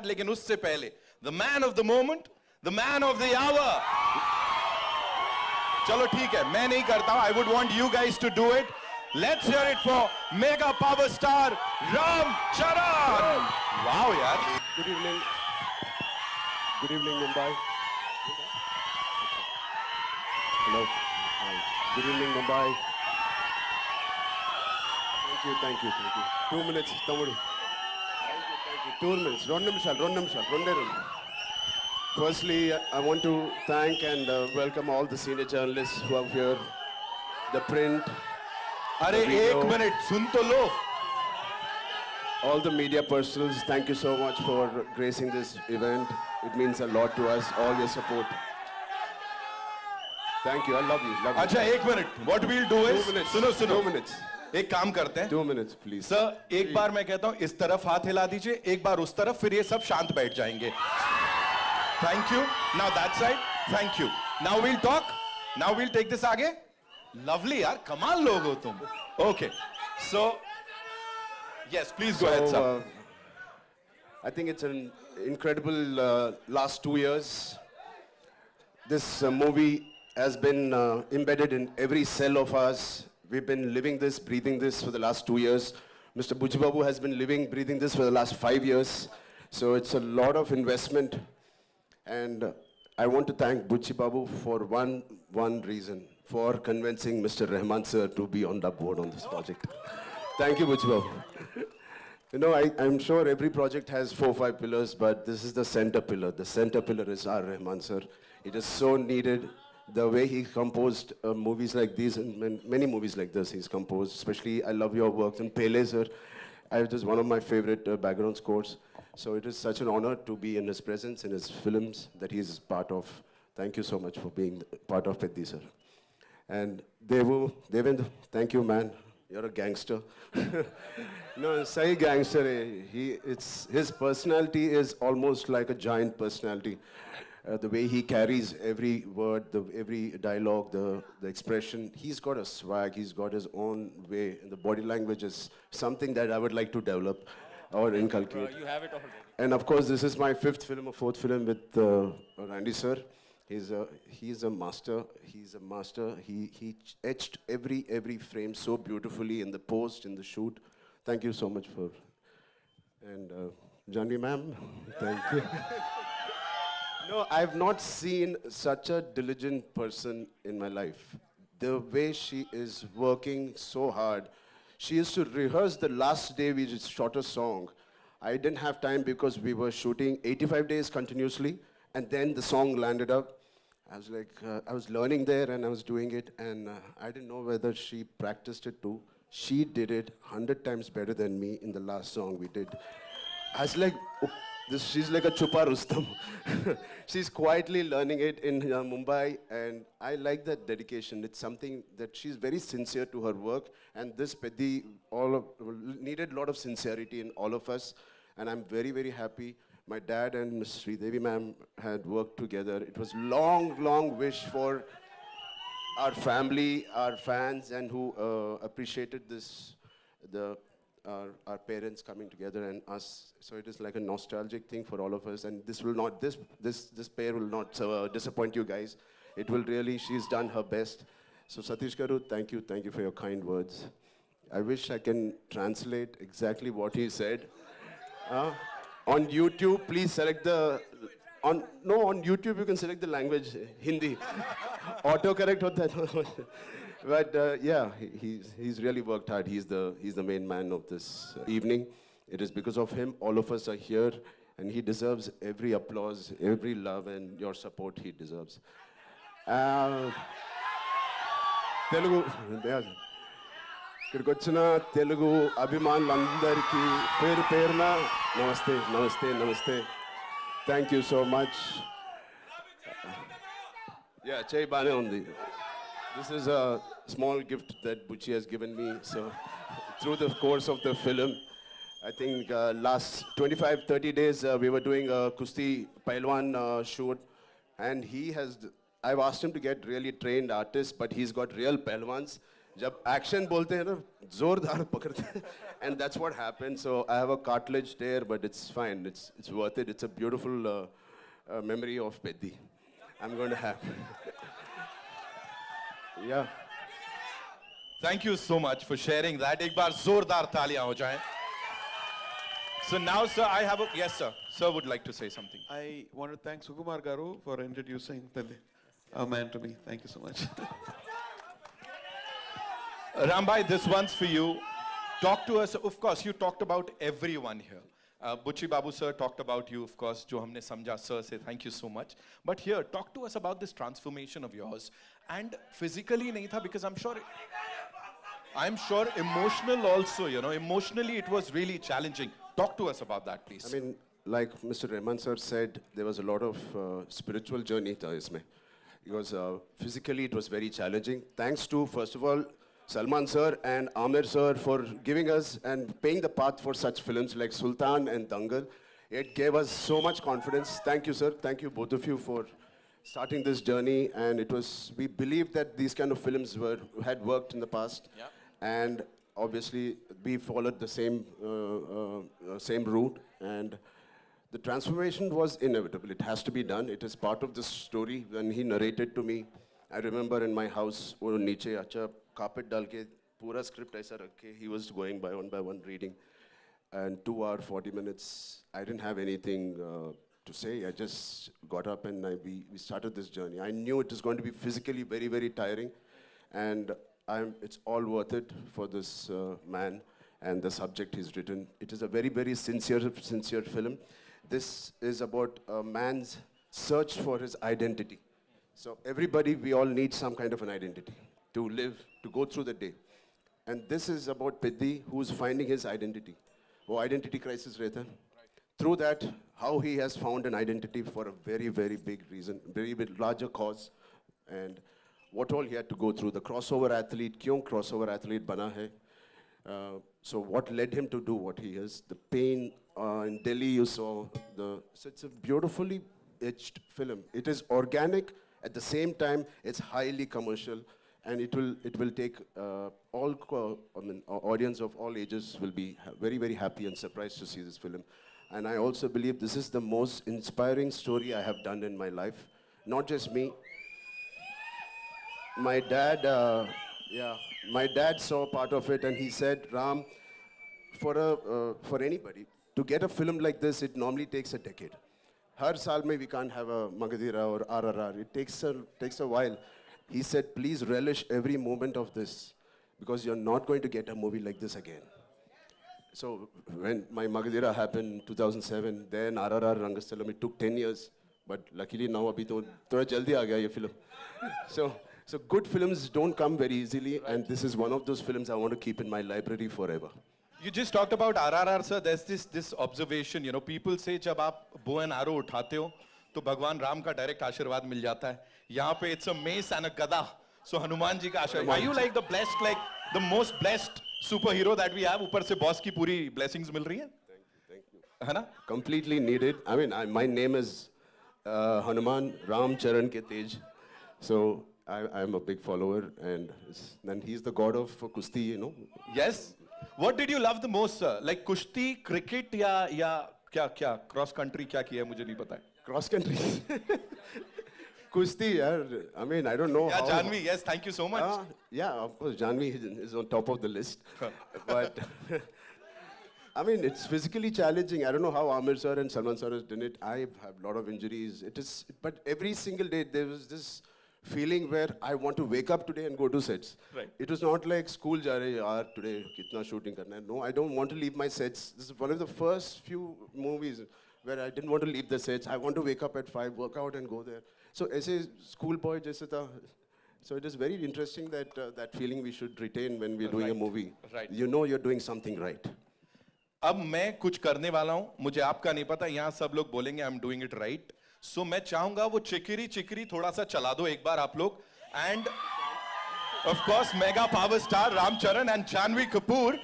लेकिन उससे पहले the man of the moment, the man of the hour. चलो ठीक है, मैं नहीं करता हूं, I would want you guys to do it. Let's hear it for mega power star Ram Charan. Wow यार। Good evening. Good evening Mumbai. Hello. Good evening Mumbai. Thank you 2 minutes तमुడు। Thank you 2 minutes 2 నిమిషాలు Firstly, I want to thank and welcome all the senior journalists who are here, the print, अरे एक minute सुन तो लो। all the media personals. Thank you so much for gracing this event. It means a lot to us, all your support. Thank you, I love you. अच्छा एक minute, what we'll do is 2 minutes. सुनो 2 minutes. एक काम करते हैं 2 minutes please. Sir एक बार मैं कहता हूं इस तरफ हाथ हिला दीजिए, एक बार उस तरफ, फिर ये सब शांत बैठ जाएंगे। Thank you. Now that side. Thank you. Now we'll talk, now we'll take this आगे। लवली यार, कमाल लोग हो तुम। Okay so yes please go ahead sir. I think it's an incredible last 2 years. This movie has been embedded in every cell of us. We've been living this, breathing this for the last 2 years. Mr. Bujji Babu has been living, breathing this for the last 5 years. So it's a lot of investment. And I want to thank Bujji Babu for one reason, for convincing Mr. Rahman sir to be on the board on this project. Thank you, Bujji Babu. You know, I'm sure every project has 4 or 5 pillars, but this is the center pillar. The center pillar is R. Rahman sir. It is so needed. The way he composed movies like these, and many movies like this he's composed, especially I love your works, and Pele sir, it is one of my favorite background scores. So it is such an honor to be in his presence, in his films that he is part of. Thank you so much for being part of Peddi sir. And Devendra, thank you man, you're a gangster. No, say gangster, his personality is almost like a giant personality. The way he carries every word, every dialogue, the expression, he's got a swag, he's got his own way. And the body language is something that I would like to develop or inculcate. You have it already. And of course, this is my 5th film or 4th film with Randy sir. He's a master. He's a master. He etched every frame so beautifully in the post, in the shoot. Thank you so much for. And Janvi ma'am, thank you. No, I've not seen such a diligent person in my life. The way she is working so hard. She used to rehearse the last day we just shot a song. I didn't have time because we were shooting 85 days continuously, and then the song landed up. I was like, I was learning there and I was doing it, and I didn't know whether she practiced it too. She did it 100 times better than me in the last song we did. I was like, she's like a Chupa Rustam. She's quietly learning it in Mumbai, and I like that dedication. It's something that she's very sincere to her work, and this Peddi needed a lot of sincerity in all of us, and I'm very happy. My dad and Ms. Sridevi ma'am had worked together. It was long wish for our family, our fans, and who appreciated this, our parents coming together and us. So it is like a nostalgic thing for all of us, and this pair will not disappoint you guys. It will really, she's done her best. So Satish Garu, thank you for your kind words. I wish I can translate exactly what he said. On YouTube, please select on YouTube you can select the language Hindi. Autocorrect hota hai. But yeah, he's really worked hard. He's the main man of this evening. It is because of him all of us are here, and he deserves every applause, every love, and your support he deserves. Telugu ఇక్కడికి వచ్చిన తెలుగు అభిమానులందరికీ పేరు పేరున నమస్తే. Thank you so much. Yeah, చేయి బానే ఉంది. This is a small gift that Bucci has given me. So through the course of the film, I think last 25-30 days we were doing a Kusti Pailwan shoot, and I've asked him to get really trained artists, but he's got real Pailwans. जब action बोलते हैं ना जोरदार पकड़ते हैं And that's what happened. So I have a cartilage there, but it's fine. It's worth it. It's a beautiful memory of Peddi. I'm going to have. Yeah. Thank you so much for sharing that. एक बार जोरदार तालियां हो जाएं. So now, sir, I have a yes, sir. Sir would like to say something. I want to thank Sukumar Garu for introducing a man to me. Thank you so much. Rambhai, this one's for you. Talk to us. Of course, you talked about everyone here. Buchi Babu sir talked about you, of course. Jo humne samjha, sir, say thank you so much. But here, talk to us about this transformation of yours. And physically nahi tha, because I'm sure emotional also, you know, emotionally it was really challenging. Talk to us about that, please. I mean, like Mr. Rahman sir said, there was a lot of spiritual journey tha isme. Because physically it was very challenging. Thanks to, first of all, Salman sir and Amir sir for giving us and paying the path for such films like Sultan and Dangal. It gave us so much confidence. Thank you, sir. Thank you, both of you, for starting this journey. And it was, we believed that these kind of films had worked in the past. Yeah. And obviously, we followed the same route. And the transformation was inevitable. It has to be done. It is part of the story. When he narrated to me, I remember in my house, wo niche acha carpet dal ke pura script aisa rakhe, he was going by one reading. And 2 hours, 40 minutes, I didn't have anything to say. I just got up and we started this journey. I knew it was going to be physically very, very tiring. And it's all worth it for this man and the subject he's written. It is a very, very sincere film. This is about a man's search for his identity. So everybody, we all need some kind of an identity to live, to go through the day. And this is about Peddi, who's finding his identity. Oh, identity crisis rehta. Right. Through that, how he has found an identity for a very, very big reason, very big, larger cause. And what all he had to go through. The crossover athlete, kyun crossover athlete bana hai? So what led him to do what he is? The pain in Delhi, you saw. So it's a beautifully etched film. It is organic. At the same time, it's highly commercial, and it will take audience of all ages will be very, very happy and surprised to see this film. And I also believe this is the most inspiring story I have done in my life. Not just me. My dad, my dad saw part of it, and he said, Ram, for anybody to get a film like this, it normally takes a decade. Har saal mein we can't have a Magadhira or RRR. It takes a while. He said, please relish every moment of this, because you're not going to get a movie like this again. So when my Magadhira happened in 2007, then RRR Rangasthalam, it took 10 years. But luckily now abhi to thoda jaldi aa gaya ye film. So good films don't come very easily, right. And this is one of those films I want to keep in my library forever. You just talked about RRR, sir. There's this observation, you know, people say जब आप bow and arrow उठाते हो, तो भगवान राम का direct आशीर्वाद मिल जाता है. यहाँ पे it's a mace and a gada. So Hanuman ji का आशीर्वाद. Are you like the blessed, like the most blessed superhero that we have? ऊपर से boss की पूरी blessings मिल रही हैं? Thank you. है ना? Completely needed. I mean, my name is Hanuman Ram Charan ke Tej. So I'm a big follower, and he's the god of Kusti, you know. Yes. What did you love the most, sir? Like kushti, cricket, या क्या cross country क्या किया मुझे नहीं पता है. Cross country. Kusti, yaar. I mean, I don't know. Yeah, Janvi. Yes, thank you so much. Yeah, of course, Janvi is on top of the list. But I mean, it's physically challenging. I don't know how Amir sir and Salman sir has done it. I have a lot of injuries. But every single day there was this feeling where I want to wake up today and go to sets. Right. It was not like school ja rahe yaar today kitna shooting karna hai. No, I don't want to leave my sets. This is one of the first few movies where I didn't want to leave the sets. I want to wake up at 5, work out and go there. So as a school boy jaise tha. So it is very interesting that that feeling we should retain when we're doing a movie. Right. You know you're doing something right. अब मैं कुछ करने वाला हूं, मुझे आपका नहीं पता, यहाँ सब लोग बोलेंगे I am doing it right. So मैं चाहूंगा वो चिकरी थोड़ा सा चला दो एक बार आप लोग. And of course mega power star Ram Charan and Janhvi Kapoor.